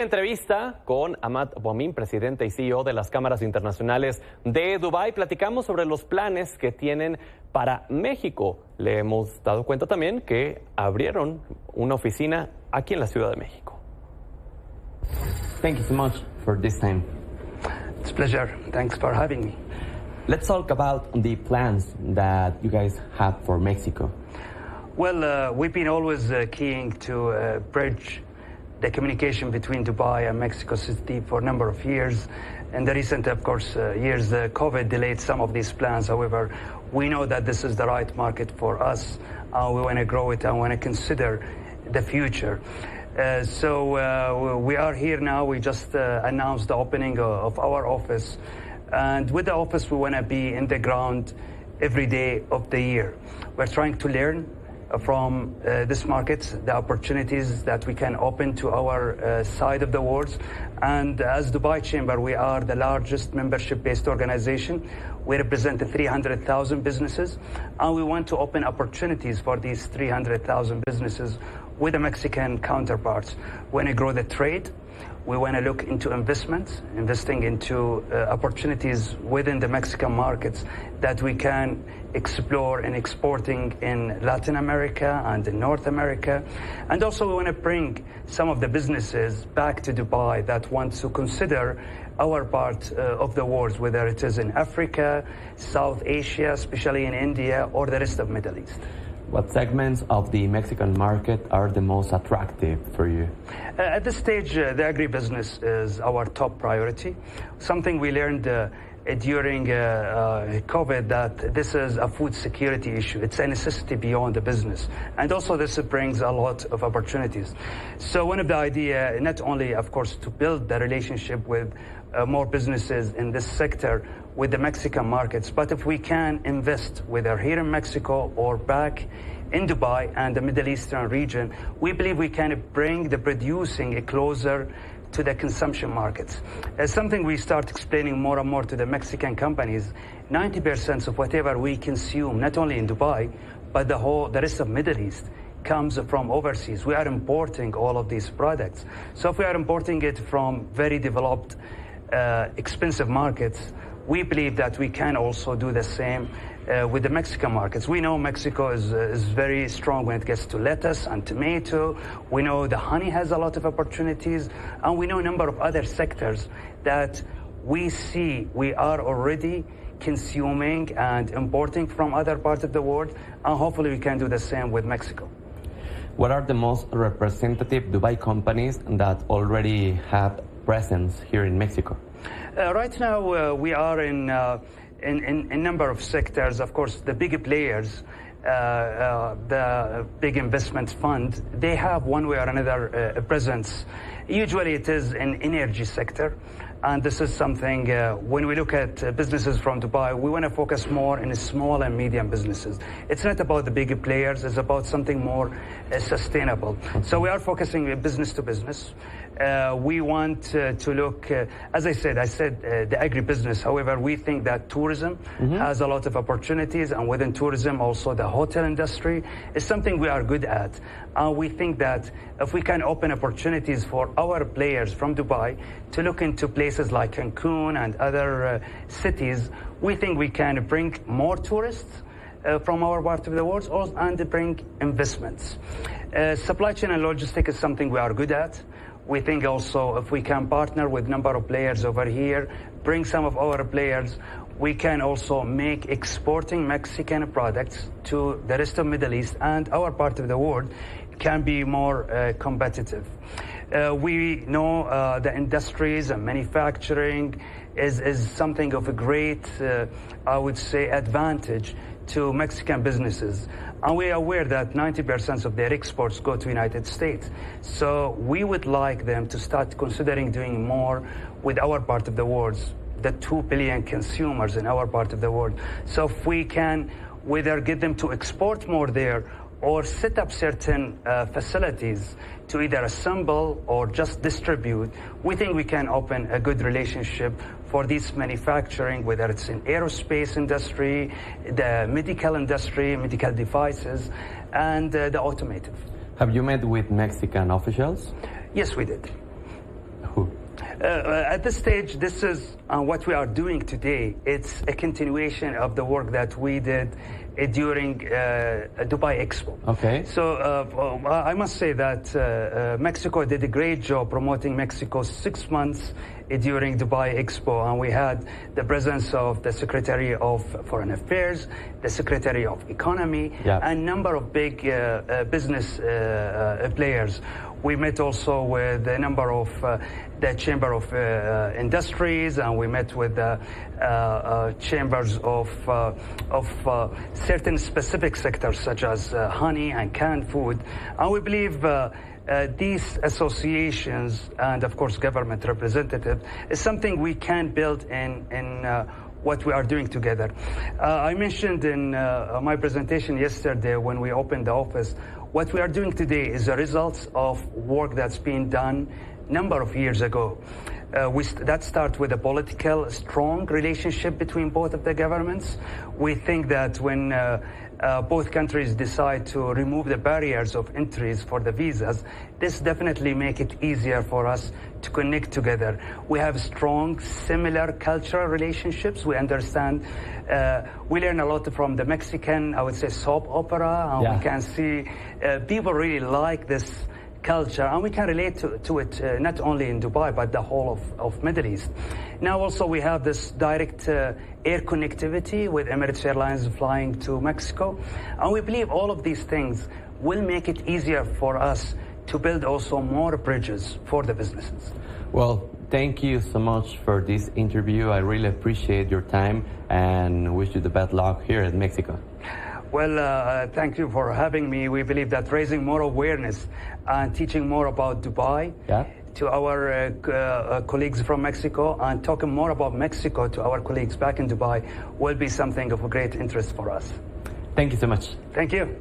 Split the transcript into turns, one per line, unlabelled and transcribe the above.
Entrevista con Hamad Buamim, presidente y CEO de las Cámaras Internacionales de Dubái. Platicamos sobre los planes que tienen para México. Le hemos dado cuenta también que abrieron una oficina aquí en la Ciudad de México.
Thank you so much for this time.
It's a pleasure. Thanks for having me.
Let's talk about the plans that you guys have for Mexico.
Well, we've been always keen to bridge the communication between Dubai and Mexico City for a number of years. In the recent, of course, years, COVID delayed some of these plans. However, we know that this is the right market for us. We want to grow it and want to consider the future. So we are here now. We just announced the opening of our office. And with the office, we want to be in the ground every day of the year. We're trying to learn from this market, the opportunities that we can open to our side of the world. And as Dubai Chamber, we are the largest membership-based organization. We represent 300,000 businesses, and we want to open opportunities for these 300,000 businesses with the Mexican counterparts. We want to grow the trade. We want to look into investments, investing into opportunities within the Mexican markets that we can explore in exporting in Latin America and in North America. And also we want to bring some of the businesses back to Dubai that want to consider our part of the world, whether it is in Africa, South Asia, especially in India, or the rest of Middle East.
What segments of the Mexican market are the most attractive for you?
At this stage, the agribusiness is our top priority. Something we learned during COVID, that this is a food security issue. It's a necessity beyond the business. And also this brings a lot of opportunities. So one of the idea, not only, of course, to build the relationship with more businesses in this sector with the Mexican markets, but if we can invest, whether here in Mexico or back in Dubai and the Middle Eastern region, we believe we can bring the producing closer to the consumption markets. As something we start explaining more and more to the Mexican companies, 90% of whatever we consume, not only in Dubai, but the rest of Middle East, comes from overseas. We are importing all of these products. So if we are importing it from very developed, expensive markets, we believe that we can also do the same with the Mexican markets. We know Mexico is very strong when it gets to lettuce and tomato. We know the honey has a lot of opportunities, and we know a number of other sectors that we see we are already consuming and importing from other parts of the world, and hopefully we can do the same with Mexico.
What are the most representative Dubai companies that already have presence here in Mexico?
Right now, we are in a number of sectors. Of course, the big players, the big investment fund, they have one way or another a presence. Usually it is in energy sector. And this is something, when we look at businesses from Dubai, we want to focus more in small and medium businesses. It's not about the big players, it's about something more sustainable. So we are focusing business to business. We want to look, as I said, the agribusiness. However, we think that tourism has a lot of opportunities, and within tourism also the hotel industry is something we are good at. We think that if we can open opportunities for our players from Dubai to look into places like Cancun and other cities, we think we can bring more tourists from our part of the world and bring investments. Supply chain and logistics is something we are good at. We think also if we can partner with a number of players over here, bring some of our players, we can also make exporting Mexican products to the rest of Middle East and our part of the world can be more competitive. We know the industries and manufacturing is something of a great, I would say, advantage to Mexican businesses. And we are aware that 90% of their exports go to the United States. So we would like them to start considering doing more with our part of the world, the 2 billion consumers in our part of the world. So if we can whether get them to export more there or set up certain facilities to either assemble or just distribute, we think we can open a good relationship for this manufacturing, whether it's in aerospace industry, the medical industry, medical devices, and the automotive.
Have you met with Mexican officials?
Yes, we did. At this stage, this is what we are doing today. It's a continuation of the work that we did during Dubai Expo.
Okay.
So I must say that Mexico did a great job promoting Mexico 6 months during Dubai Expo, and we had the presence of the Secretary of Foreign Affairs, the Secretary of Economy, and a number of big business players. We met also with a number of the Chamber of Industries, and we met with the chambers of certain specific sectors such as honey and canned food. And we believe these associations and, of course, government representatives is something we can build in what we are doing together. I mentioned in my presentation yesterday when we opened the office, what we are doing today is a result of work that's been done a number of years ago. That starts with a political, strong relationship between both of the governments. We think that when both countries decide to remove the barriers of entries for the visas, this definitely make it easier for us to connect together. We have strong, similar cultural relationships. We understand, we learn a lot from the Mexican, I would say, soap opera. And we can see people really like this culture, and we can relate to it not only in Dubai, but the whole of Middle East. Now also we have this direct air connectivity with Emirates Airlines flying to Mexico. And we believe all of these things will make it easier for us to build also more bridges for the businesses.
Well, thank you so much for this interview. I really appreciate your time and wish you the best luck here in Mexico.
Well, thank you for having me. We believe that raising more awareness and teaching more about Dubai to our colleagues from Mexico, and talking more about Mexico to our colleagues back in Dubai will be something of a great interest for us.
Thank you so much.
Thank you.